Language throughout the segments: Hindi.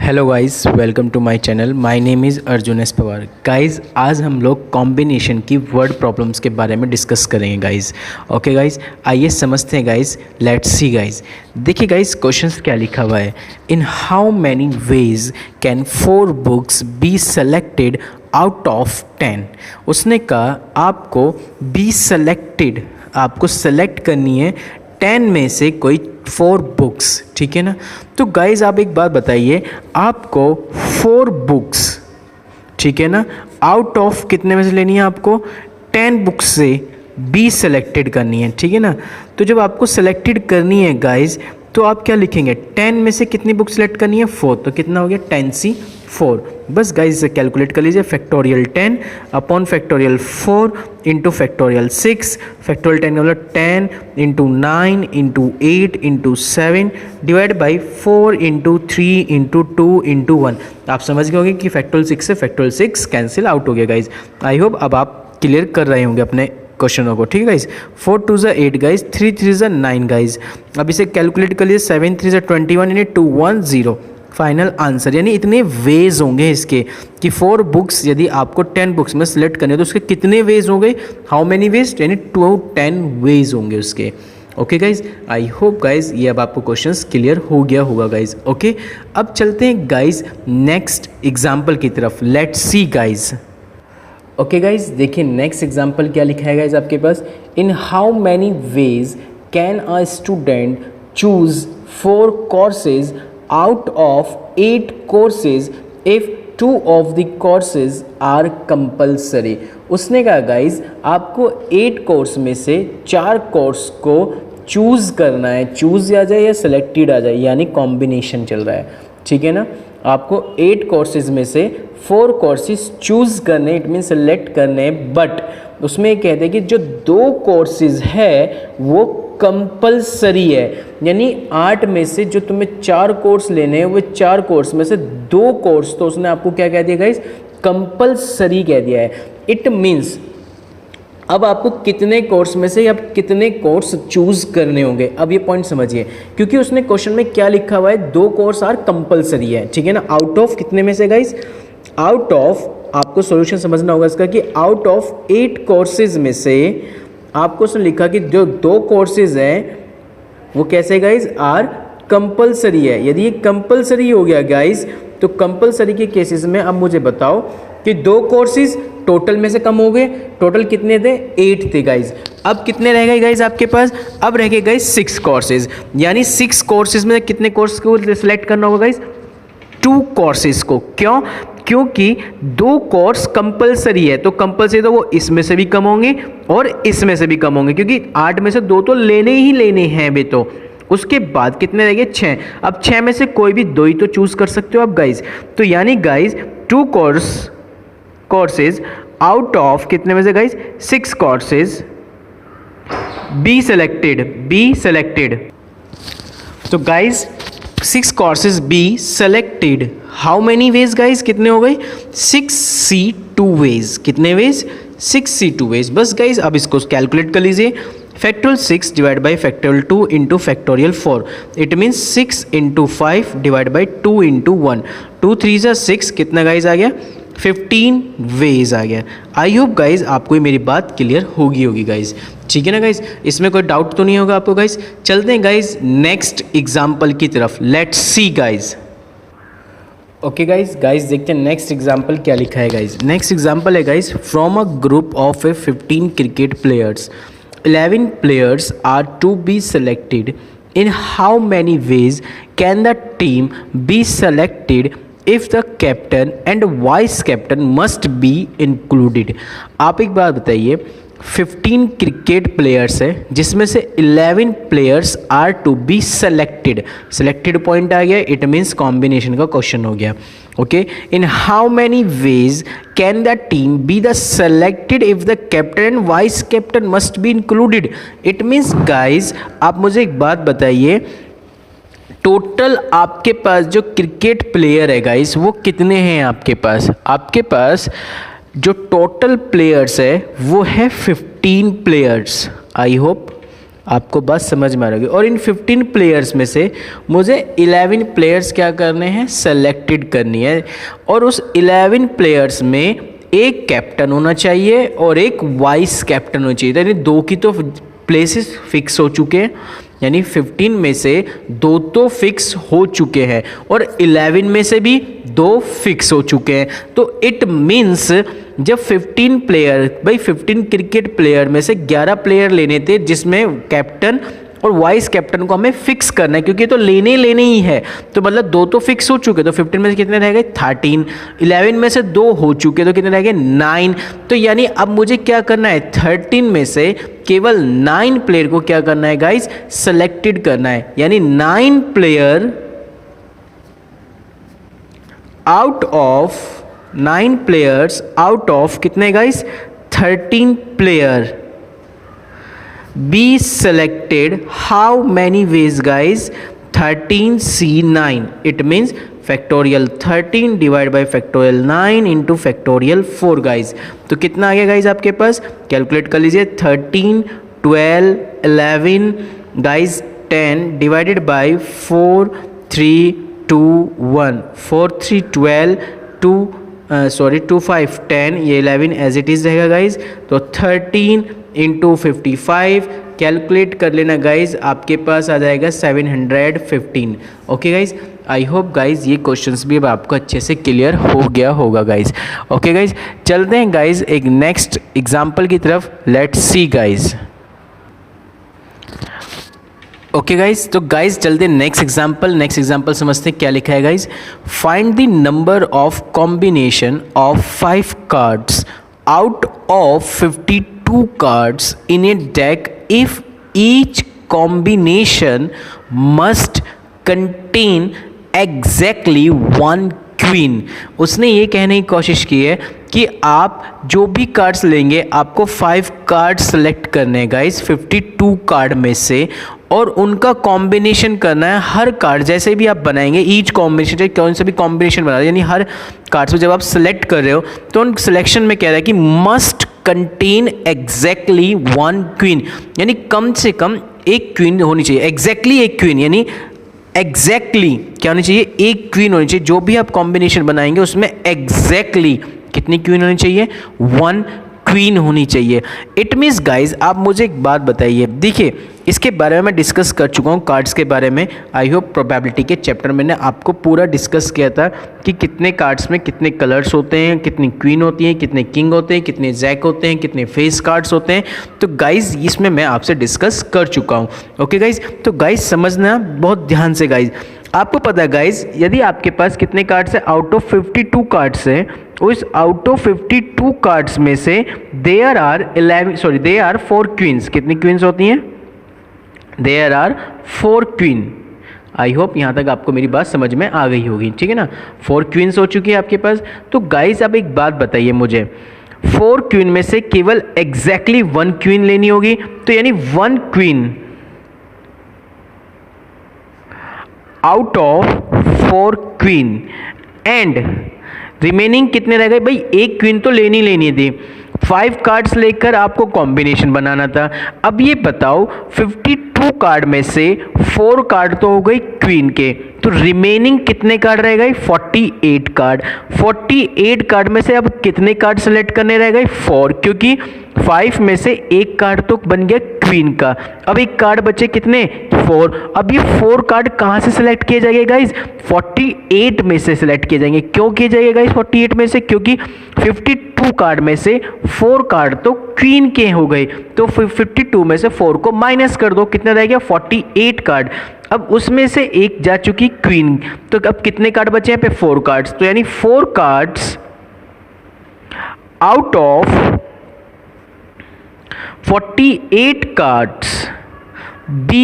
Hello guys, welcome to my channel. My name is Arjun S Pawar. Guys, आज हम लोग कॉम्बिनेशन की वर्ड प्रॉब्लम्स के बारे में डिस्कस करेंगे गाइस। ओके गाइस, आइए समझते हैं गाइस। Let's see guys. देखिए गाइस, क्वेश्चंस क्या लिखा हुआ है। इन how many ways can 4 books be selected out of 10। उसने कहा आपको बी सेलेक्टेड, आपको सेलेक्ट करनी है 10 में से कोई 4 बुक्स, ठीक है ना। तो गाइज आप एक बात बताइए, आपको 4 बुक्स, ठीक है ना, आउट ऑफ कितने में से लेनी है? आपको 10 बुक्स से बी सेलेक्टेड करनी है, ठीक है ना। तो जब आपको सेलेक्टेड करनी है गाइज, तो आप क्या लिखेंगे? 10 में से कितनी बुक सेलेक्ट करनी है? 4। तो कितना हो गया? 10C 4। बस गाइज इसे कैलकुलेट कर लीजिए। Factorial 10 upon factorial 4 into factorial 6। Factorial 10 का मतलब 10 into 9 into 8 into 7 divide by 4 into 3 into 2 into 1। आप समझ गए होंगे कि फैक्टोरियल 6 से फैक्टोरियल 6 कैंसिल आउट हो गया गाइज। आई होप अब आप क्लियर कर रहे होंगे अपने क्वेश्चनों को, ठीक है गाइज। 4 2 ज़ा 8 गाइज, 3 3 ज़ा 9 गाइज। अब इसे कैलकुलेट कर लिए। 7 3 ज़ा 21 यानी 210 फाइनल आंसर। यानी इतने वेज होंगे इसके कि 4 बुक्स यदि आपको 10 बुक्स में सेलेक्ट करने तो उसके कितने वेज होंगे? How many veg? यानी 10 वेज होंगे उसके। Okay guys, I hope guys ये अब आपको क्वेश्चंस क्लियर हो गया होगा गाइज। ओके, अब चलते हैं गाइज नेक्स्ट एग्जाम्पल की तरफ। Let's see guys. Okay guys, देखिए नेक्स्ट एग्जाम्पल क्या लिखा है गाइज आपके पास। In how many ways can a student choose 4 courses out of 8 courses if 2 of the courses are compulsory. उसने कहा गाइज आपको 8 कोर्स में से 4 कोर्स को चूज़ करना है। चूज़ आ जाए या सेलेक्टेड आ जाए, यानी कॉम्बिनेशन चल रहा है, ठीक है ना। आपको 8 कोर्सेज में से 4 कोर्सेज चूज़ करने, इट मीन सेलेक्ट करने, बट उसमें कहते हैं कि जो 2 कोर्सेज है वो कंपल्सरी है। यानी 8 में से जो तुम्हें 4 कोर्स लेने हैं वो 4 कोर्स में से 2 कोर्स तो उसने आपको क्या कह दिया गाइस? कंपल्सरी कह दिया है। इट मीन्स अब आपको कितने कोर्स में से अब कितने कोर्स चूज करने होंगे, अब ये पॉइंट समझिए। क्योंकि उसने क्वेश्चन में क्या लिखा हुआ है? 2 कोर्स आर कंपल्सरी है, ठीक है ना। आउट ऑफ कितने में से गाइस? आउट ऑफ, आपको सॉल्यूशन समझना होगा इसका कि आउट ऑफ 8 कोर्सेज में से आपको उसने लिखा कि जो 2 कोर्सेज हैं वो कैसे गाइस? आर कंपल्सरी है। यदि ये कंपल्सरी हो गया गाइस, तो कंपल्सरी के केसेस में अब मुझे बताओ कि 2 कोर्सेज टोटल में से कम हो गए। टोटल कितने थे? 8 थे गाइज। अब कितने रह गए गाइज आपके पास? अब रह गए गाइज 6 कोर्सेज। यानी 6 कोर्सेज में कितने कोर्स को सिलेक्ट करना होगा गाइज? 2 कोर्सेज को। क्यों? क्योंकि 2 कोर्स कंपल्सरी है, तो कंपल्सरी तो वो इसमें से भी कम होंगे और इसमें से भी कम होंगे, क्योंकि 8 में से 2 तो लेने ही लेने हैं बे। तो उसके बाद कितने रह गए? 6। अब 6 में से कोई भी 2 ही तो चूज कर सकते हो आप गाइज। तो यानी गाइज 2 कोर्सेज आउट ऑफ कितने में से गाइज? 6 courses be selected. तो guys 6 courses be selected. How many ways guys? कितने हो गए? 6C2 veg. कितने वेज? 6C2 veg. बस गाइज अब इसको कैलकुलेट कर लीजिए। Factorial 6 divide by factorial 2 into factorial 4। It means 6 into 5 divide by 2 into 1। 2 3 ज़ा 6, कितना गाइज आ गया? 15 वेज आ गया। आई होप गाइज आपको मेरी बात क्लियर होगी गाइज, ठीक है ना गाइज। इसमें कोई डाउट तो नहीं होगा आपको गाइज। चलते हैं गाइज नेक्स्ट एग्जाम्पल की तरफ। Let's see guys. Okay guys, देखते हैं नेक्स्ट एग्जाम्पल क्या लिखा है गाइज। नेक्स्ट एग्जाम्पल है guys, from a group of 15 cricket players 11 players are to be selected. In how many ways can the team be selected if the captain and vice captain must be included? आप एक बात बताइए, 15 क्रिकेट प्लेयर्स है जिसमें से 11 players are to be selected point आ गया। इट मीन्स कॉम्बिनेशन का क्वेश्चन हो गया। Okay, in how many ways can the team be the selected if the captain and vice captain must be included? It means guys आप मुझे एक बात बताइए, टोटल आपके पास जो क्रिकेट प्लेयर है गाइज वो कितने हैं आपके पास? आपके पास जो टोटल प्लेयर्स है वो है 15 प्लेयर्स। आई होप आपको बात समझ में आ रही होगी। और इन 15 प्लेयर्स में से मुझे 11 प्लेयर्स क्या करने हैं, सेलेक्टेड करनी है। और उस 11 प्लेयर्स में एक कैप्टन होना चाहिए और एक वाइस कैप्टन होना चाहिए, यानी 2 की तो प्लेसेस फिक्स हो चुके हैं, यानी 15 में से 2 तो फिक्स हो चुके हैं और 11 में से भी 2 फिक्स हो चुके हैं। तो इट मीन्स जब 15 प्लेयर, भाई 15 क्रिकेट प्लेयर में से 11 प्लेयर लेने थे जिसमें कैप्टन और वाइस कैप्टन को हमें फिक्स करना है, क्योंकि तो लेने ही है। तो मतलब 2 तो फिक्स हो चुके, तो 15 में से कितने रह गए, 13। 11 में से 2 हो चुके, तो कितने रह गए, 9। तो यानी अब मुझे क्या करना है, 13 में से केवल 9 प्लेयर को क्या करना है गाइस, सेलेक्टेड करना है। यानी 9 player out of 9 players out of कितने guys, 13 player be selected how many ways guys, 13C9, it means factorial 13 divided by factorial 9 into factorial 4 guys। तो कितना आ गया गाइज आपके पास, कैलकुलेट कर लीजिए, 13 12 11 गाइज 10 डिवाइडेड बाई 4 3 2 1 4 3 12 2 2 5 10, ये 11 एज इट इज़ रहेगा गाइज। तो 13 इंटू 55 कैलकुलेट कर लेना गाइज, आपके पास आ जाएगा 715। Okay guys, I hope guys ये क्वेश्चंस भी अब आपको अच्छे से क्लियर हो गया होगा गाइज। ओके गाइज, चलते हैं गाइज एक नेक्स्ट एग्जाम्पल की तरफ, let's see guys. Okay guys, तो गाइज चलते हैं नेक्स्ट एग्जाम्पल समझते हैं क्या लिखा है guys. Find the number of combination of 5 cards out of 52 cards in a deck if each combination must contain exactly 1 queen. उसने ये कहने की कोशिश की है कि आप जो भी कार्ड्स लेंगे आपको 5 कार्ड सेलेक्ट करने हैं गाइस 52 कार्ड में से, और उनका कॉम्बिनेशन करना है। हर कार्ड जैसे भी आप बनाएंगे, ईच कॉम्बिनेशन, चाहे कौन सा भी कॉम्बिनेशन बना रहे हैं, यानी हर कार्ड से जब आप सेलेक्ट कर रहे हो तो उन सिलेक्शन में कह रहा है कि मस्ट कंटेन एग्जैक्टली 1 क्वीन, यानी कम से कम एक क्वीन होनी चाहिए। एग्जैक्टली एक क्वीन, यानी एग्जैक्टली क्या होनी चाहिए, एक क्वीन होनी चाहिए। जो भी आप कॉम्बिनेशन बनाएंगे उसमें एग्जैक्टली कितनी क्वीन होनी चाहिए, 1 क्वीन होनी चाहिए। इट मीन्स गाइज, आप मुझे एक बात बताइए, देखिए इसके बारे में मैं डिस्कस कर चुका हूँ, कार्ड्स के बारे में। आई होप प्रोबेबिलिटी के चैप्टर में मैंने आपको पूरा डिस्कस किया था कि कितने कार्ड्स में कितने कलर्स होते हैं, कितनी क्वीन होती हैं, कितने किंग होते हैं, कितने जैक होते हैं, कितने फेस कार्ड्स होते हैं। तो गाइज इसमें मैं आपसे डिस्कस कर चुका हूँ। ओके गाइज, तो गाइज समझना बहुत ध्यान से गाइज। आपको पता है गाइज, यदि आपके पास कितने कार्ड्स है, आउट ऑफ 52 कार्ड्स है, उस आउट ऑफ 52 कार्ड्स में से देयर आर 4 क्वींस। कितनी क्वींस होती हैं, there are 4 queen. I hope यहाँ तक आपको मेरी बात समझ में आ गई होगी, ठीक है ना। 4 क्वींस हो चुकी है आपके पास। तो गाइज अब एक बात बताइए मुझे, 4 क्वीन में से केवल एग्जैक्टली 1 क्वीन लेनी होगी, तो यानी 1 queen out of 4 queen, and remaining कितने रह गए, भाई एक क्वीन तो लेनी थी। 5 कार्ड्स लेकर आपको कॉम्बिनेशन बनाना था। अब ये बताओ 52 कार्ड में से 4 कार्ड तो हो गई क्वीन के, तो रिमेनिंग कितने कार्ड रह गए, 48 कार्ड। 48 कार्ड में से अब कितने कार्ड सेलेक्ट करने रह गए, 4, क्योंकि 5 में से एक कार्ड तो बन गया क्वीन का। अब एक कार्ड बचे कितने, 4। अब ये 4 कार्ड कहां से सिलेक्ट किए जाएंगे गाइज, 48 में से सिलेक्ट किए जाएंगे। क्यों किए जाएंगे गाइज 48 में से, क्योंकि 52 कार्ड में से 4 कार्ड तो क्वीन के हो गए, तो 52 में से 4 को माइनस कर दो, कितना रह गया, 48 कार्ड। अब उसमें से एक जा चुकी क्वीन, तो अब कितने कार्ड बचे हैं पे, 4 कार्ड्स। तो यानी 4 cards out of 48 cards be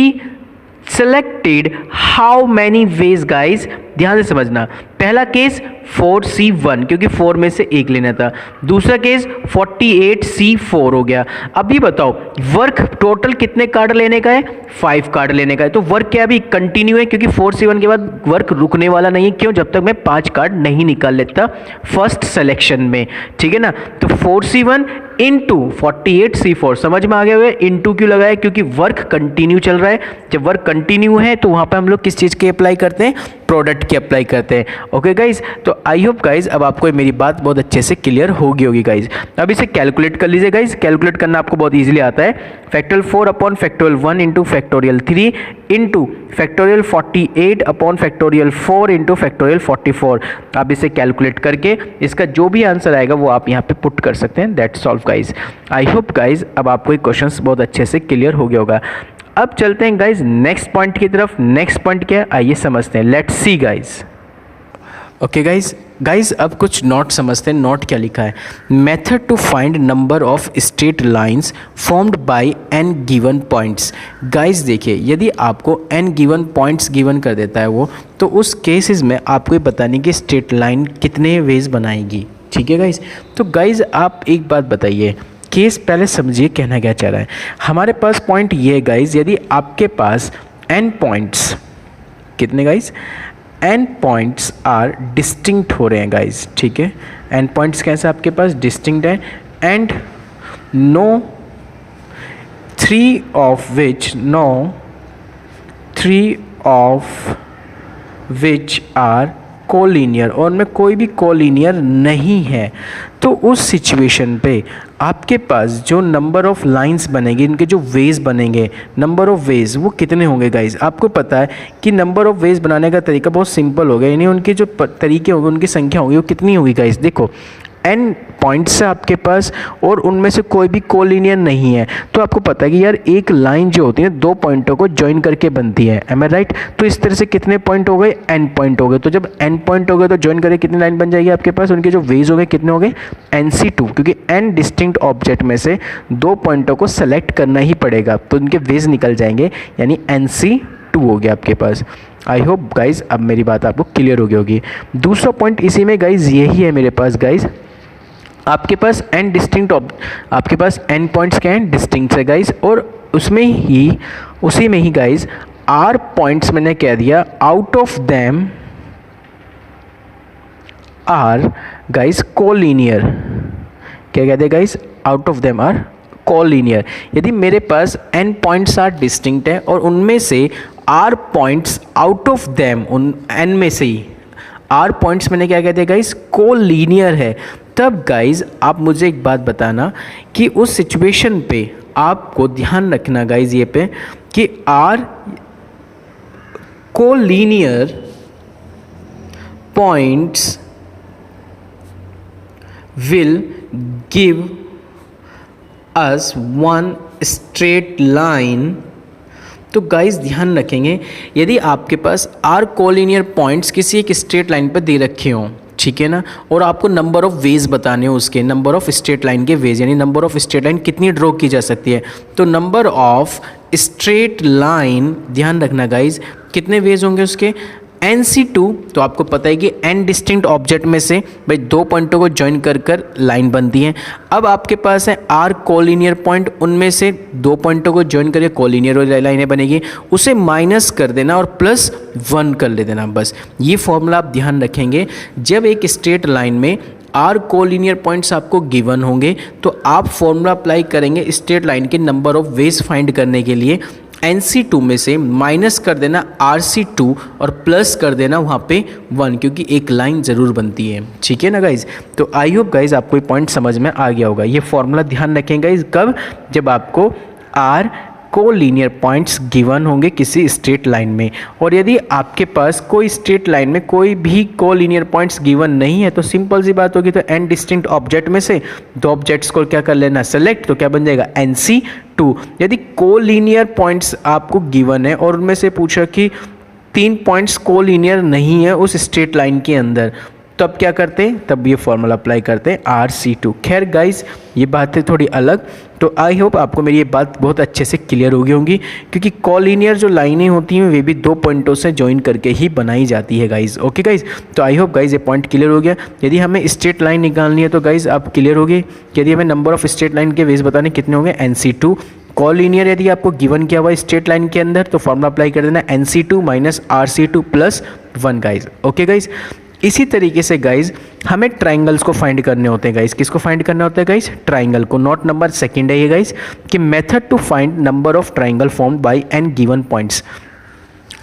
selected how many ways guys, ध्यान से समझना। पहला केस 4C1 क्योंकि 4 में से एक लेना था, दूसरा केस 48C4 हो गया। अभी बताओ वर्क टोटल कितने कार्ड लेने का है, 5 कार्ड लेने का है। तो वर्क क्या अभी कंटिन्यू है क्योंकि 4C1 के बाद वर्क रुकने वाला नहीं है। क्यों? जब तक मैं 5 कार्ड नहीं निकाल लेता फर्स्ट सिलेक्शन में, ठीक है ना। तो 4C1 इंटू 48C4, समझ में आ गया हुआ? इंटू क्यों लगाया? क्योंकि वर्क कंटिन्यू चल रहा है। जब वर्क कंटिन्यू है तो वहां पे हम लोग किस चीज़ के अप्लाई करते हैं? प्रोडक्ट के अप्लाई करते हैं। ओके गाइज, तो आई होप गाइज अब आपको मेरी बात बहुत अच्छे से क्लियर होगी गाइज। अब इसे कैलकुलेट कर लीजिए गाइज। कैलकुलेट करना आपको बहुत ईजिली आता है। Factorial 4 upon factorial 1 into factorial 3 into factorial 48 upon factorial 4 into factorial 44। आप इसे कैलकुलेट करके इसका जो भी आंसर आएगा वो आप यहाँ पे पुट कर सकते हैं। That's solve guys. I hope guys अब आपको ये क्वेश्चंस बहुत अच्छे से क्लियर हो गया होगा। अब चलते हैं गाइज नेक्स्ट पॉइंट की तरफ। नेक्स्ट पॉइंट क्या है आइए समझते हैं। Let's see guys. Okay guys अब कुछ नोट समझते हैं। नोट क्या लिखा है? Method to find number of straight lines formed by n given points. Guys देखिए, यदि आपको n गिवन पॉइंट्स गिवन कर देता है वो, तो उस केसेस में आपको ये बताने की स्ट्रेट लाइन कितने वेज बनाएगी, ठीक है गाइज। तो गाइज आप एक बात बताइए, केस पहले समझिए कहना क्या चाह रहा है। हमारे पास पॉइंट ये है गाइज, यदि आपके पास n पॉइंट्स, कितने guys? n points are distinct हो रहे हैं गाइज, ठीक है। n पॉइंट्स कैसे आपके पास डिस्टिंक्ट है, and no three of which are collinear, और उनमें कोई भी कोलिनियर नहीं है। तो उस सिचुएशन पे आपके पास जो नंबर ऑफ लाइंस बनेगी, इनके जो वेज बनेंगे, नंबर ऑफ वेज वो कितने होंगे गाइज? आपको पता है कि नंबर ऑफ वेज बनाने का तरीका बहुत सिंपल हो गया, यानी उनके जो तरीके होंगे, उनकी संख्या होगी वो कितनी होगी गाइज? देखो n पॉइंट्स है आपके पास और उनमें से कोई भी कोलिनियर नहीं है। तो आपको पता है कि यार एक लाइन जो होती है 2 पॉइंटों को ज्वाइन करके बनती है, एम आई राइट? तो इस तरह से कितने पॉइंट हो गए? n पॉइंट हो गए। तो जब n पॉइंट हो गए तो ज्वाइन करके कितनी लाइन बन जाएगी आपके पास? उनके जो वेज हो गए कितने हो गए? NC2, क्योंकि n डिस्टिंक्ट ऑब्जेक्ट में से 2 पॉइंटों को सेलेक्ट करना ही पड़ेगा, तो उनके वेज निकल जाएंगे, यानी NC2 हो गया आपके पास। आई होप गाइज अब मेरी बात आपको क्लियर हो गई होगी। दूसरा पॉइंट इसी में गाइज यही है मेरे पास गाइज, आपके पास n डिस्टिंक्ट आपके पास n पॉइंट्स क्या हैं? डिस्टिंक्ट है गाइज, और उसी में ही गाइज r पॉइंट्स मैंने कह दिया, out of them are guys collinear. क्या कहते हैं guys? Out of them are collinear. यदि मेरे पास n पॉइंट्स आर डिस्टिंक्ट है और उनमें से r points out of them, उन n में से ही r पॉइंट्स मैंने क्या कहते हैं गाइज? कोलिनियर है। तब गाइज आप मुझे एक बात बताना कि उस सिचुएशन पे आपको ध्यान रखना गाइज ये पे कि r collinear points will give us one straight line. तो गाइज ध्यान रखेंगे, यदि आपके पास r कोलिनियर पॉइंट्स किसी एक स्ट्रेट लाइन पर दे रखे हों, ठीक है ना, और आपको नंबर ऑफ वेज बताने हो, उसके नंबर ऑफ स्ट्रेट लाइन के वेज, यानी नंबर ऑफ स्ट्रेट लाइन कितनी ड्रॉ की जा सकती है, तो नंबर ऑफ स्ट्रेट लाइन, ध्यान रखना गाइज, कितने वेज होंगे उसके? NC2। तो आपको पता है कि n डिस्टिंक्ट ऑब्जेक्ट में से भाई 2 पॉइंटों को ज्वाइन कर लाइन बनती है। अब आपके पास है r कोलिनियर पॉइंट, उनमें से 2 पॉइंटों को ज्वाइन करके कोलिनियर लाइनें बनेगी, उसे माइनस कर देना और +1 कर ले देना, बस ये फॉर्मूला आप ध्यान रखेंगे। जब एक स्ट्रेट लाइन में r कोलिनियर पॉइंट्स आपको गिवन होंगे तो आप फॉर्मूला अप्लाई करेंगे स्ट्रेट लाइन के नंबर ऑफ वेज फाइंड करने के लिए। NC2 में से माइनस कर देना RC2 और प्लस कर देना वहाँ पे 1, क्योंकि एक लाइन ज़रूर बनती है, ठीक है ना गाइज। तो आई होप गाइज आपको ये पॉइंट समझ में आ गया होगा। ये फॉर्मूला ध्यान रखें गाइज, कब? जब आपको R कोलिनियर पॉइंट्स गिवन होंगे किसी स्ट्रेट लाइन में, और यदि आपके पास कोई स्ट्रेट लाइन में कोई भी कोलिनियर पॉइंट्स गिवन नहीं है तो सिंपल सी बात होगी, तो n डिस्टिंक्ट ऑब्जेक्ट में से 2 ऑब्जेक्ट्स को क्या कर लेना? सेलेक्ट। तो क्या बन जाएगा? NC2। यदि कोलिनियर पॉइंट्स आपको गिवन है और उनमें से पूछा कि 3 पॉइंट्स कोलिनियर नहीं है उस स्ट्रेट लाइन के अंदर, तो अब क्या करते हैं, तब ये फॉर्मूला अप्लाई करते हैं RC2। खैर गाइज ये बात है थोड़ी अलग, तो आई होप आपको मेरी ये बात बहुत अच्छे से क्लियर हो गई होंगी, क्योंकि कॉलिनियर जो लाइनें होती हैं वे भी दो पॉइंटों से ज्वाइन करके ही बनाई जाती है गाइज। ओके गाइज, तो आई होप गाइज ये पॉइंट क्लियर हो गया। यदि हमें स्ट्रेट लाइन निकालनी है तो गाइज आप क्लियर हो गए कि यदि हमें नंबर ऑफ स्ट्रेट लाइन के वेज बताने कितने होंगे, NC2। कॉलिनियर यदि आपको गिवन किया हुआ स्ट्रेट लाइन के अंदर तो फॉर्मूला अप्लाई कर देना NC2 minus RC2 plus 1 guys. Okay guys, इसी तरीके से गाइज हमें ट्राइंगल्स को फाइंड करने होते हैं गाइज। किसको फाइंड करना होता है गाइज, ट्राइंगल को। नोट नंबर सेकंड है ये गाइज कि method to find number of triangle formed by n given points.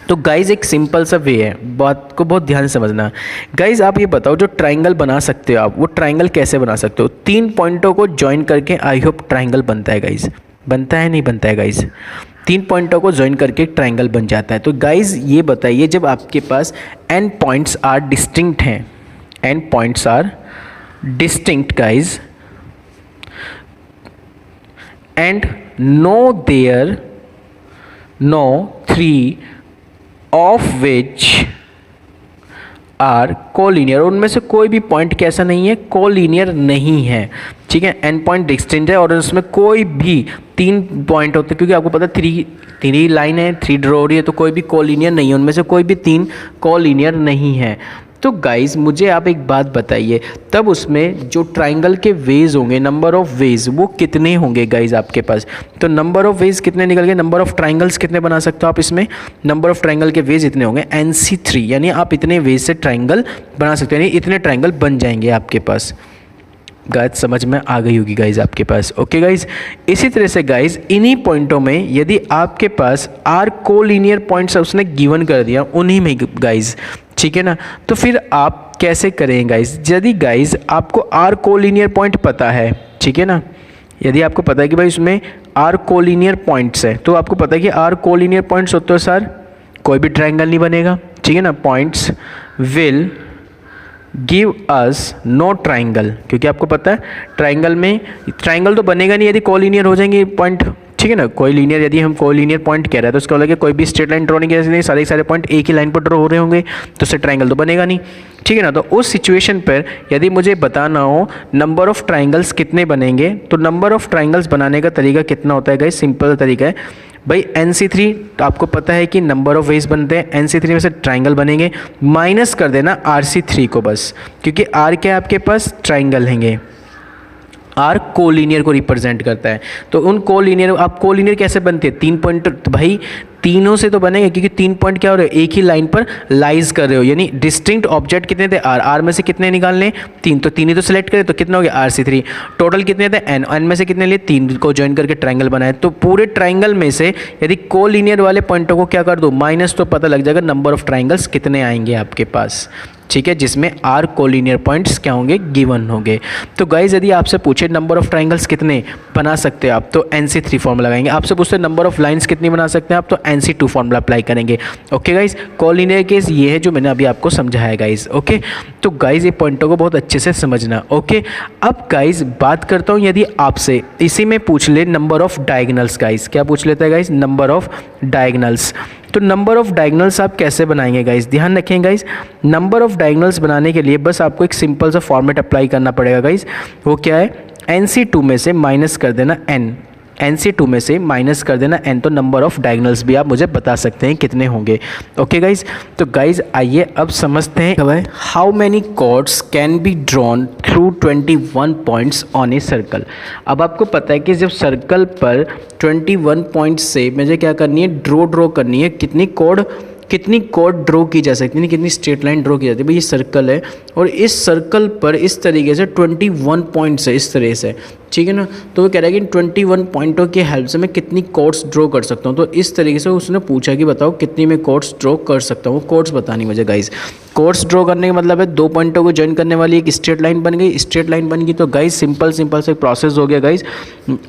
तो गाइज एक सिंपल सा वे है, बात को बहुत ध्यान से समझना। गाइज आप ये बताओ जो ट्राइंगल बना सकते हो आप, वो ट्राइंगल कैसे बना सकते हो? 3 पॉइंटों को ज्वाइन करके आई होप ट्राइंगल बनता है गाइज। बनता है नहीं बनता है गाइज? 3 पॉइंटों को ज्वाइन करके एक ट्राइंगल बन जाता है। तो गाइज ये बताइए, जब आपके पास n पॉइंट्स आर डिस्टिंक्ट हैं, n points are distinct guys, and no 3 of which are collinear, उनमें से कोई भी पॉइंट कैसा नहीं है, कोलिनियर नहीं है। ठीक है, n पॉइंट डिस्टिंक्ट है और उसमें कोई भी 3 पॉइंट होते हैं, क्योंकि आपको पता है 3 लाइन है, 3 ड्रॉ हो रही है, तो कोई भी कोलिनियर नहीं है, उनमें से कोई भी 3 कोलिनियर नहीं है। तो गाइज मुझे आप एक बात बताइए, तब उसमें जो ट्राइंगल के वेज होंगे, नंबर ऑफ वेज वो कितने होंगे गाइज आपके पास? तो नंबर ऑफ वेज कितने निकल गए, नंबर ऑफ ट्राइंगल्स कितने बना सकते हो आप इसमें? नंबर ऑफ ट्राइंगल के वेज इतने होंगे NC3, यानी आप इतने वेज से ट्राइंगल बना सकते हो, यानी इतने ट्राइंगल बन जाएंगे आपके पास। गाइज समझ में आ गई होगी गाइज आपके पास। ओके गाइज, इसी तरह से गाइज इन्हीं पॉइंटों में यदि आपके पास आर कोलिनियर पॉइंट्स उसने गिवन कर दिया उन्हीं में गाइज, ठीक है ना, तो फिर आप कैसे करें गाइज? यदि गाइज आपको आर कोलिनियर पॉइंट पता है, ठीक है ना, यदि आपको पता है कि भाई उसमें आर कोलिनियर पॉइंट्स है, तो आपको पता है कि आर कोलिनियर पॉइंट्स होते हो सर कोई भी ट्राइंगल नहीं बनेगा, ठीक है ना। Points will give us know triangle, क्योंकि आपको पता है ट्राइंगल तो बनेगा नहीं यदि कोलिनियर हो जाएंगे पॉइंट, ठीक है ना। कोई लीनियर, यदि हम कोई लीनियर पॉइंट कह रहे हैं तो उसका मतलब कोई भी स्ट्रेट लाइन ड्रॉ नहीं किया, नहीं सारे पॉइंट एक ही लाइन पर ड्रॉ हो रहे होंगे, तो उससे ट्राइंगल तो बनेगा नहीं, ठीक है ना। तो उस सिचुएशन पर यदि मुझे बताना हो नंबर ऑफ ट्राइंगल्स कितने बनेंगे, तो नंबर ऑफ ट्राइंगल्स बनाने का तरीका कितना होता है गाइस? सिंपल तरीका है भाई, NC3 तो आपको पता है कि नंबर ऑफ वेज बनते हैं, NC3 में से ट्राइंगल बनेंगे, माइनस कर देना RC3 को बस, क्योंकि R क्या आपके पास ट्राइंगल हैंगे, आर कोलिनियर को रिप्रेजेंट करता है। तो उन कोलिनियर, आप कोलिनियर कैसे बनते हैं? 3 पॉइंट, तो भाई तीनों से तो बनेंगे, क्योंकि 3 पॉइंट क्या हो रहे हो, एक ही लाइन पर लाइज कर रहे हो, यानी डिस्टिंक्ट ऑब्जेक्ट कितने थे आर में से कितने निकालने 3, तो 3 ही तो सिलेक्ट करें, तो कितना हो गया RC3। टोटल कितने थे n में से कितने लिए 3 को ज्वाइन करके ट्राइंगल बनाए, तो पूरे ट्राइंगल में से यदि कोलिनियर वाले पॉइंटों को क्या कर दो माइनस, तो पता लग जाएगा नंबर ऑफ ट्राइंगल्स कितने आएंगे आपके पास, ठीक है, जिसमें आर कोलिनियर पॉइंट्स क्या होंगे, गिवन होंगे। तो गाइज यदि आपसे पूछे नंबर ऑफ ट्राइंगल्स कितने बना सकते हैं आप, तो NC3 फॉर्मूला लगाएंगे। आपसे पूछते नंबर ऑफ लाइंस कितनी बना सकते हैं आप, तो NC2 फॉर्मूला अप्लाई करेंगे। ओके गाइज, कोलिनियर केस ये है जो मैंने अभी आपको समझाया गाइज। ओके, तो गाइज ये पॉइंटों को बहुत अच्छे से समझना। ओके, अब गाइज बात करता हूँ, यदि आपसे इसी में पूछ ले नंबर ऑफ डायगोनल्स, गाइज क्या पूछ लेता है गाइज, नंबर ऑफ डायगोनल्स। तो नंबर ऑफ डायगोनल्स आप कैसे बनाएंगे गाइज, ध्यान रखें गाइज, नंबर ऑफ डायगोनल्स बनाने के लिए बस आपको एक सिंपल सा फॉर्मेट अप्लाई करना पड़ेगा गाइज। वो क्या है, NC2 में से माइनस कर देना n, NC2 में से माइनस कर देना n, तो नंबर ऑफ डायगोनल्स भी आप मुझे बता सकते हैं कितने होंगे। ओके गाइज, तो गाइज आइए अब समझते हैं how many chords can be drawn through 21 points on a circle. अब आपको पता है कि जब सर्कल पर 21 पॉइंट्स से मुझे क्या करनी है, ड्रॉ करनी है, कितनी कॉर्ड ड्रॉ की जा सकती है, कितनी स्ट्रेट लाइन ड्रॉ की जाती है। भाई ये सर्कल है और इस सर्कल पर इस तरीके से 21 पॉइंट्स है, इस तरह से, ठीक है ना। तो वो कह रहा है कि 21 पॉइंटों की हेल्प से मैं कितनी कॉर्ड्स ड्रॉ कर सकता हूँ। तो इस तरीके से उसने पूछा कि बताओ कितनी मैं कॉर्ड्स ड्रॉ कर सकता हूँ। कॉर्ड्स बतानी मुझे गाइज, कॉर्ड्स ड्रॉ करने का मतलब है 2 पॉइंटों को ज्वाइन करने वाली एक स्ट्रेट लाइन बन गई, स्ट्रेट लाइन बन गई, तो गाइज सिंपल से प्रोसेस हो गया गाइज।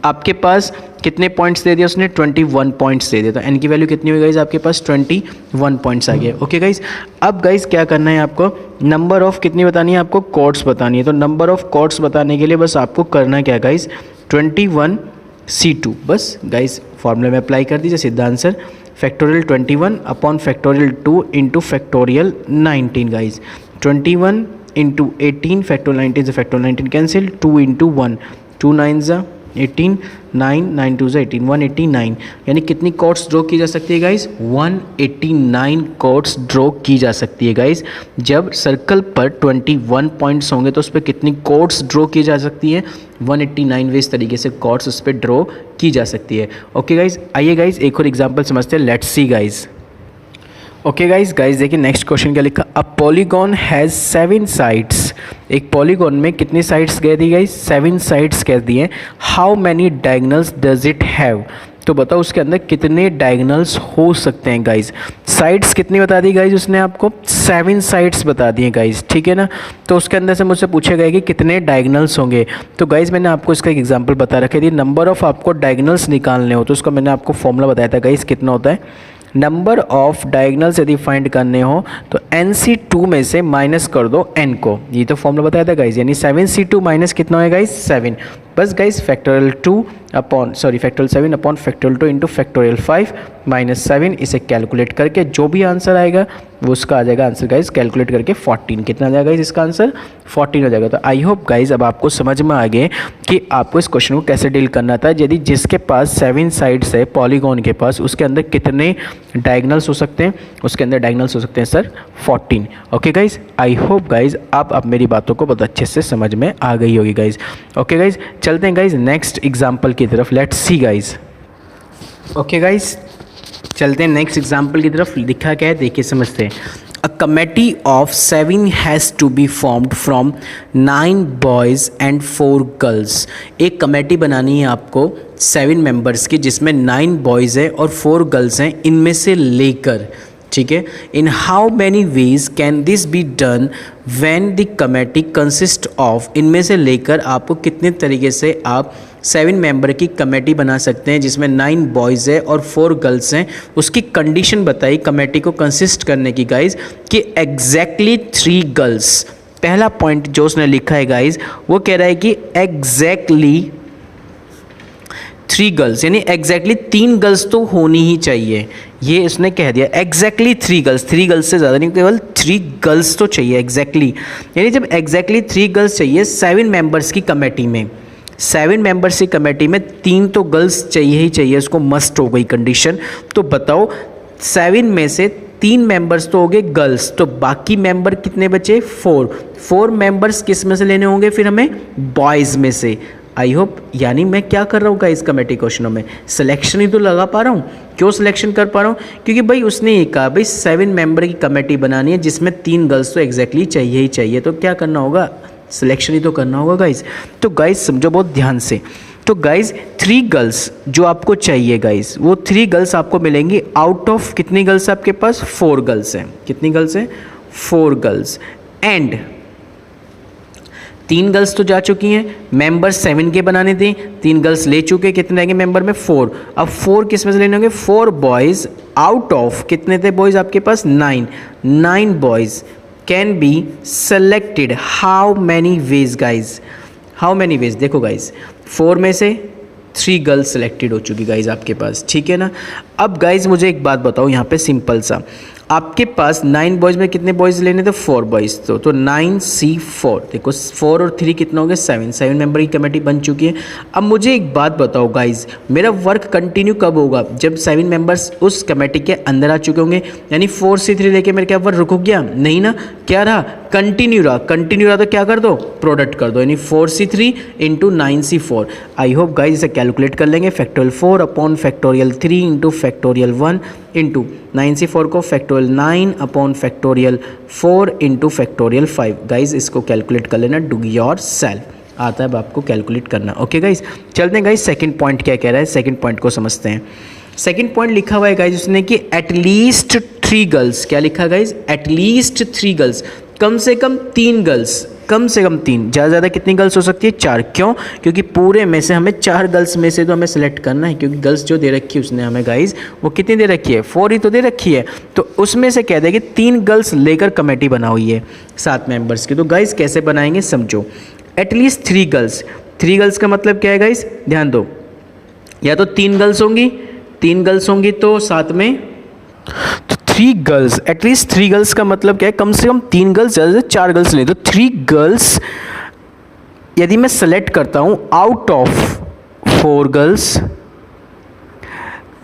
आपके पास कितने पॉइंट्स दे दिया उसने, 21 पॉइंट्स दे दिया, तो n की वैल्यू कितनी हुई गाइज आपके पास, 21 पॉइंट्स आ गया। ओके गाइज, अब गाइज क्या करना है आपको, नंबर ऑफ कितनी बतानी है आपको, कॉर्ड्स बतानी है। तो नंबर ऑफ कॉर्ड्स बताने के लिए बस आपको करना क्या गाइज, 21C2 बस गाइज फॉर्मूले में अप्लाई कर दीजिए, सीधा answer factorial 21 upon factorial 2 into factorial 19 guys. 21 into 18 factorial 19 से फैक्टोरियल 19 कैंसिल, 2 इंटू 1, 2 9 ज़ा 18, 9 9 2 ज़ा 18, 189। यानी कितनी कॉर्ड्स ड्रॉ की जा सकती है गाइज? 189 कॉर्ड्स ड्रॉ की जा सकती है गाइज। जब सर्कल पर 21 पॉइंट्स होंगे तो उस पर कितनी कॉर्ड्स ड्रॉ की जा सकती है? 189 वेज तरीके से कॉर्ड्स उस पर ड्रॉ की जा सकती है। ओके गाइज, आइए गाइज एक और एग्जाम्पल समझते हैं। Let's see guys. Okay guys देखिए नेक्स्ट क्वेश्चन क्या लिखा। A polygon has 7 sides. एक पॉलीगॉन में कितनी साइड्स कह दी गाइज? 7 साइड्स कह दिए। How many diagonals does it have? तो बताओ उसके अंदर कितने डायगोनल्स हो सकते हैं गाइज। साइड्स कितनी बता दी गाइज उसने आपको? 7 साइड्स बता दिए गाइज, ठीक है ना। तो उसके अंदर से मुझसे पूछा गया कि कितने डायगोनल्स होंगे। तो गाइज मैंने आपको इसका एक एग्जांपल बता रखा थी। नंबर ऑफ आपको डायगोनल्स निकालने हो तो उसका मैंने आपको फॉर्मूला बताया था गाइज, कितना होता है। नंबर ऑफ डायगोनल्स यदि फाइंड करने हो तो NC2 में से माइनस कर दो n को। ये तो फॉर्मूला बताया था गाइज, यानी 7C2 माइनस कितना होगा गाइज? 7। बस guys factorial 7 upon factorial 2 into factorial 5 minus 7, इसे कैलकुलेट करके जो भी आंसर आएगा वो उसका आ जाएगा आंसर गाइज, कैलकुलेट करके 14। कितना आ जाएगा गाइज इसका आंसर? 14 हो जाएगा। तो आई होप गाइज अब आपको समझ में आ गए कि आपको इस क्वेश्चन को कैसे डील करना था। यदि जिसके पास 7 साइड्स है पॉलीगॉन के पास, उसके अंदर कितने डायगोनल्स हो सकते हैं? उसके अंदर डायगोनल्स हो सकते हैं sir 14। Okay guys, I hope guys आप मेरी बातों को बहुत अच्छे से समझ में आ गई होगी गाइज। ओके गाइज, चलते हैं गाइज नेक्स्ट एग्जाम्पल की तरफ। Let's see guys. Okay guys, चलते हैं नेक्स्ट एग्जाम्पल की तरफ। लिखा क्या है देखिए, समझते हैं। A committee of 7 has to be formed from 9 boys and 4 girls. एक कमेटी बनानी है आपको 7 मेंबर्स की, जिसमें 9 बॉयज़ हैं और 4 गर्ल्स हैं, इनमें से लेकर, ठीक है। इन how many ways can this be done when the committee consist of? इनमें से लेकर आपको कितने तरीके से आप 7 मेंबर की कमेटी बना सकते हैं जिसमें 9 बॉयज़ है और 4 गर्ल्स हैं। उसकी कंडीशन बताई कमेटी को कंसिस्ट करने की गाइज, कि एग्जैक्टली 3 गर्ल्स। पहला पॉइंट जो उसने लिखा है गाइज, वो कह रहा है कि एग्जैक्टली 3 गर्ल्स, यानी एग्जैक्टली 3 गर्ल्स तो होनी ही चाहिए। ये उसने कह दिया एग्जैक्टली 3 गर्ल्स, 3 गर्ल्स से ज़्यादा नहीं, केवल 3 गर्ल्स तो चाहिए एग्जैक्टली। यानी जब एग्जैक्टली 3 गर्ल्स चाहिए 7 मेंबर्स की कमेटी में, 7 मेंबर्स की कमेटी में 3 तो गर्ल्स चाहिए ही चाहिए, उसको मस्ट हो गई कंडीशन। तो बताओ 7 में से 3 मेंबर्स तो हो गए गर्ल्स, तो बाकी मेंबर कितने बचे? 4 मेंबर्स किस में से लेने होंगे फिर हमें? बॉयज़ में से। आई होप, यानी मैं क्या कर रहा हूँ गाइस कमेटी क्वेश्चनों में? सिलेक्शन ही तो लगा पा रहा हूँ। क्यों सिलेक्शन कर पा रहा हूँ? क्योंकि भाई उसने ये कहा भाई 7 मेंबर की कमेटी बनानी है जिसमें 3 गर्ल्स तो एग्जैक्टली चाहिए ही चाहिए, तो क्या करना होगा? सिलेक्शन ही तो करना होगा गाइस। तो गाइस समझो बहुत ध्यान से। तो गाइस 3 गर्ल्स जो आपको चाहिए गाइस, वो 3 गर्ल्स आपको मिलेंगी आउट ऑफ कितनी गर्ल्स आपके पास? 4 गर्ल्स हैं। कितनी गर्ल्स हैं? 4 गर्ल्स। एंड 3 गर्ल्स तो जा चुकी हैं, मेंबर 7 के बनाने थे, 3 गर्ल्स ले चुके, कितने रहेंगे मेंबर में? 4। अब 4 किस में से लेने होंगे? 4 बॉयज़ आउट ऑफ कितने थे बॉयज़ आपके पास? 9 boys can be selected. How many veg guys? How many veg? देखो गाइज 4 में से 3 गर्ल्स सेलेक्टेड हो चुकी गाइज आपके पास, ठीक है ना। अब गाइज मुझे एक बात बताओ यहाँ पे सिंपल सा, आपके पास 9 बॉयज़ में कितने बॉयज़ लेने थे? 4 बॉयज़। तो 9C4, देखो 4 और 3 कितना हो गया? 7 मेंबर की कमेटी बन चुकी है। अब मुझे एक बात बताओ गाइज, मेरा वर्क कंटिन्यू कब होगा? जब 7 मेंबर्स उस कमेटी के अंदर आ चुके होंगे। यानी 4C3 लेके मेरे क्या वर्क रुक गया? नहीं ना, क्या रहा? कंटिन्यू रहा। कंटिन्यू रहा तो क्या कर दो? प्रोडक्ट कर दो, यानी 4C3 into 9C4। I hope guys इसे कैलकुलेट कर लेंगे। Factorial 4 upon factorial 3 into factorial 1 into 9C4 को factorial 9 upon factorial 4 into factorial 5। Guys इसको कैलकुलेट कर लेना, डू योर सेल्फ आता है अब आपको कैलकुलेट करना। ओके गाइज, चलते हैं गाइज सेकंड पॉइंट क्या कह रहा है, सेकंड पॉइंट को समझते हैं। सेकंड पॉइंट लिखा हुआ है गाइज उसने कि एटलीस्ट 3 गर्ल्स, क्या लिखा गाइज? एटलीस्ट 3 गर्ल्स, कम से कम 3 गर्ल्स, कम से कम 3, ज़्यादा ज़्यादा कितनी गर्ल्स हो सकती है? 4। क्यों? क्योंकि पूरे में से हमें 4 गर्ल्स में से तो हमें सेलेक्ट करना है, क्योंकि गर्ल्स जो दे रखी है उसने हमें गाइज वो कितनी दे रखी है? 4 ही तो दे रखी है। तो उसमें से कह दे कि 3 गर्ल्स लेकर कमेटी बना हुई है 7 मेंबर्स की। तो गाइज कैसे बनाएंगे समझो। एटलीस्ट 3 गर्ल्स, 3 गर्ल्स का मतलब क्या है गाइज? ध्यान दो, या तो 3 गर्ल्स होंगी, 3 गर्ल्स होंगी तो साथ में, तो 3 गर्ल्स, एटलीस्ट 3 गर्ल्स का मतलब क्या है, कम से कम 3 गर्ल्स, ज़्यादा से 4 गर्ल्स ले, तो 3 गर्ल्स यदि मैं सेलेक्ट करता हूँ आउट ऑफ 4 गर्ल्स,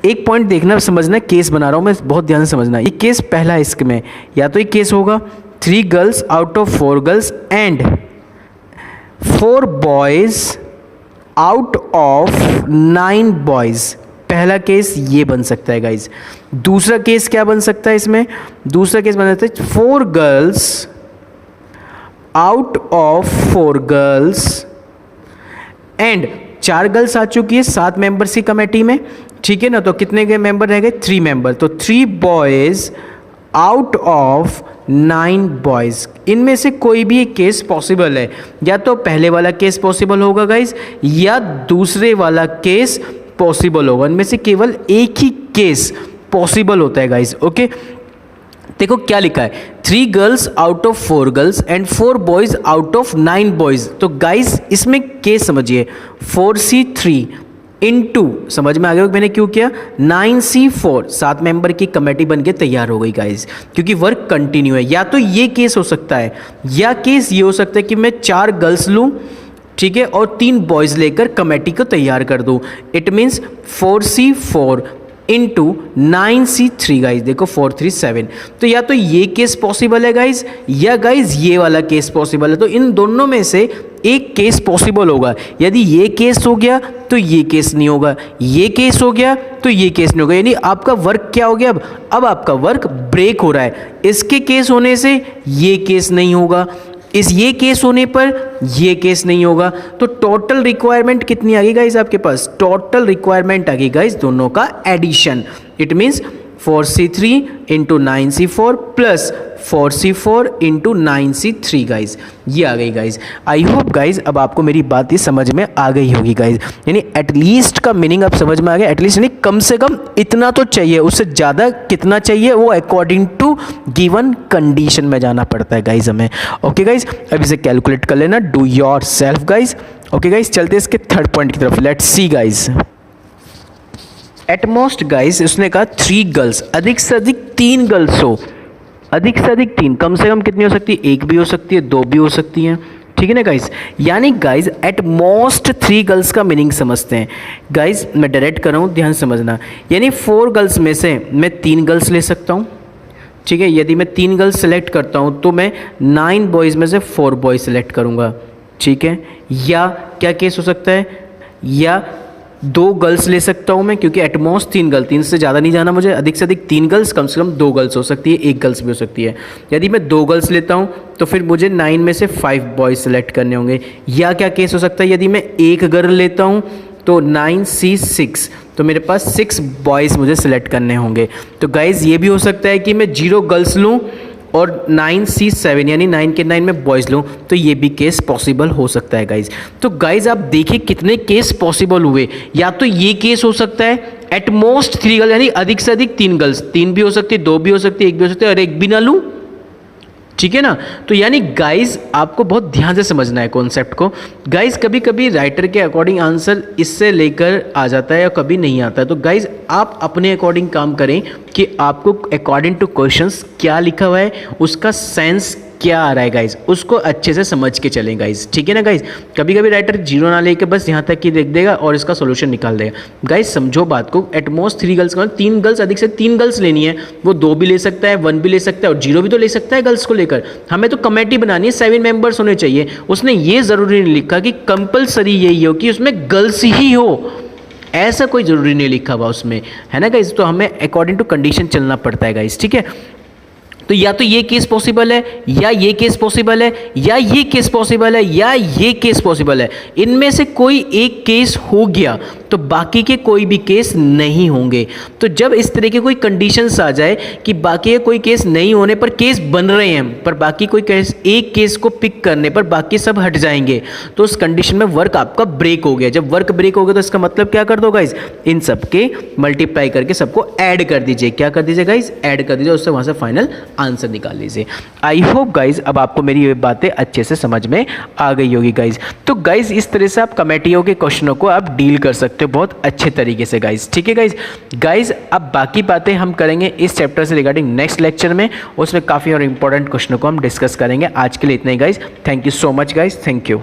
एक पॉइंट देखना समझना, केस बना रहा हूँ मैं, बहुत ध्यान से समझना, ये केस पहला है इसमें, या तो ये केस होगा 3 girls out of 4 girls and 4 boys out of 9 boys, पहला केस ये बन सकता है गाइज। दूसरा केस क्या बन सकता है इसमें, दूसरा केस बन सकता है 4 girls out of 4 girls and 4 girls आ चुकी है 7 मेंबर्स की कमेटी में, ठीक है ना, तो कितने के मेंबर रह गए, 3 मेंबर, तो 3 बॉयज़ आउट ऑफ 9 बॉयज़, इनमें से कोई भी एक केस पॉसिबल है, या तो पहले वाला केस पॉसिबल होगा गाइज, या दूसरे वाला केस पॉसिबल होगा, इनमें से केवल एक ही केस पॉसिबल होता है गाइज। ओके, देखो क्या लिखा है, 3 girls out of 4 girls and 4 boys out of 9 boys, तो गाइज इसमें केस समझिए 4C3 इंटू, समझ में आ गया मैंने क्यों किया, 9C4, 7 मेंबर की कमेटी बन के तैयार हो गई गाइज, क्योंकि वर्क कंटिन्यू है। या तो ये केस हो सकता है, या केस ये हो सकता है कि मैं 4 गर्ल्स लूँ, ठीक है, और 3 बॉयज़ लेकर कमेटी को तैयार कर दूँ, it means 4C4 into 9C3 guys, देखो 4 3 7, तो या तो ये केस पॉसिबल है गाइज, या गाइज ये वाला केस पॉसिबल है, तो इन दोनों में से एक केस पॉसिबल होगा। यदि ये केस हो गया तो ये केस नहीं होगा, ये केस हो गया तो ये केस नहीं होगा, यानी आपका वर्क क्या हो गया, अब आपका वर्क ब्रेक हो रहा है, इसके केस होने से ये केस नहीं होगा, इस ये केस होने पर ये केस नहीं होगा, तो टोटल रिक्वायरमेंट कितनी आ गई गाइज आपके पास, टोटल रिक्वायरमेंट आ गई गाइज दोनों का addition, it means 4C3 into 9C4 plus 4C4 into 9C3 guys, ये आ गई गाइज। आई होप गाइज अब आपको मेरी बात ये समझ में आ गई होगी गाइज, यानी एटलीस्ट का मीनिंग अब समझ में आ गया, एटलीस्ट यानी कम से कम इतना तो चाहिए, उससे ज़्यादा कितना चाहिए वो अकॉर्डिंग टू गिवन कंडीशन में जाना पड़ता है गाइज हमें। ओके गाइज, अब इसे कैलकुलेट कर लेना, do yourself guys. Okay guys, चलते इसके थर्ड पॉइंट की तरफ, let's see guys. At most guys उसने कहा 3 गर्ल्स, अधिक से अधिक 3 गर्ल्स हो, अधिक से अधिक 3, कम से कम कितनी हो सकती है, 1 भी हो सकती है, 2 भी हो सकती हैं, ठीक है ना गाइज, यानी गाइज एट मोस्ट 3 गर्ल्स का मीनिंग समझते हैं गाइज, मैं डायरेक्ट कर रहा हूँ, ध्यान समझना, यानी 4 गर्ल्स में से मैं 3 गर्ल्स ले सकता हूँ, ठीक है, यदि मैं 3 गर्ल्स सेलेक्ट करता हूँ तो मैं 9 बॉयज़ में से 4 बॉयज़ सेलेक्ट करूँगा, ठीक है, या क्या केस हो सकता है, या 2 गर्ल्स ले सकता हूँ मैं, क्योंकि एटमोस्ट 3 गर्ल्स, 3 से ज़्यादा नहीं जाना मुझे, अधिक से अधिक 3 गर्ल्स, कम से कम 2 गर्ल्स हो सकती है, 1 गर्ल्स भी हो सकती है। यदि मैं 2 गर्ल्स लेता हूँ तो फिर मुझे 9 में से 5 बॉयज़ सेलेक्ट करने होंगे, या क्या केस हो सकता है, यदि मैं 1 गर्ल लेता हूँ तो 9C6, तो मेरे पास 6 बॉयज़ मुझे सेलेक्ट करने होंगे। तो गाइज़ ये भी हो सकता है कि मैं 0 गर्ल्स लूँ और 9C7 यानी 9 के 9 में बॉयज़ लूँ, तो ये भी केस पॉसिबल हो सकता है गाइज़। तो गाइज़ आप देखिए कितने केस पॉसिबल हुए, या तो ये केस हो सकता है एट मोस्ट 3 गर्ल्स यानी अधिक से अधिक 3 गर्ल्स, 3 भी हो सकती है, 2 भी हो सकती है, 1 भी हो सकती है और 1 भी ना लूँ, ठीक है ना। तो यानी गाइज आपको बहुत ध्यान से समझना है कॉन्सेप्ट को। गाइज कभी कभी राइटर के अकॉर्डिंग आंसर इससे लेकर आ जाता है या कभी नहीं आता है, तो गाइज आप अपने अकॉर्डिंग काम करें कि आपको अकॉर्डिंग टू क्वेश्चंस क्या लिखा हुआ है, उसका सेंस क्या आ रहा है गाइज, उसको अच्छे से समझ के चलें गाइज, ठीक है ना गाइज। कभी कभी राइटर 0 ना लेके बस यहाँ तक ही देख देगा और इसका सोल्यूशन निकाल देगा। गाइज समझो बात को, एटमोस्ट 3 गर्ल्स का 3 गर्ल्स, अधिक से 3 गर्ल्स लेनी है, वो 2 भी ले सकता है, 1 भी ले सकता है और 0 भी तो ले सकता है गर्ल्स को लेकर। हमें तो कमेटी बनानी है, 7 मेंबर्स होने चाहिए। उसने ये ज़रूरी नहीं लिखा कि कंपलसरी यही हो कि उसमें गर्ल्स ही हो, ऐसा कोई ज़रूरी नहीं लिखा हुआ उसमें, है ना गाइज। तो हमें अकॉर्डिंग टू कंडीशन चलना पड़ता है गाइज, ठीक है। तो या तो ये केस पॉसिबल है, या ये केस पॉसिबल है, या ये केस पॉसिबल है, या ये केस पॉसिबल है। इनमें से कोई एक केस हो गया तो बाकी के कोई भी केस नहीं होंगे। तो जब इस तरह के कोई कंडीशंस आ जाए कि बाकी के कोई केस नहीं होने पर केस बन रहे हैं, पर बाकी कोई केस, एक केस को पिक करने पर बाकी सब हट जाएंगे, तो उस कंडीशन में वर्क आपका ब्रेक हो गया। जब वर्क ब्रेक हो गया तो इसका मतलब क्या कर दो गाइज, इन सब के मल्टीप्लाई करके सबको ऐड कर दीजिए। क्या कर दीजिए गाइज, ऐड कर दीजिए, उससे वहाँ से फाइनल आंसर निकाल लीजिए। आई होप गाइज अब आपको मेरी ये बातें अच्छे से समझ में आ गई होगी गाइज। तो गाइज इस तरह से आप कमेटियों के क्वेश्चनों को आप डील कर सकते सकते हो बहुत अच्छे तरीके से गाइज। ठीक है गाइज अब बाकी बातें हम करेंगे इस चैप्टर से रिगार्डिंग नेक्स्ट लेक्चर में, उसमें काफ़ी और इंपॉर्टेंट क्वेश्चनों को हम डिस्कस करेंगे। आज के लिए इतना ही guys, thank you so much guys, thank you.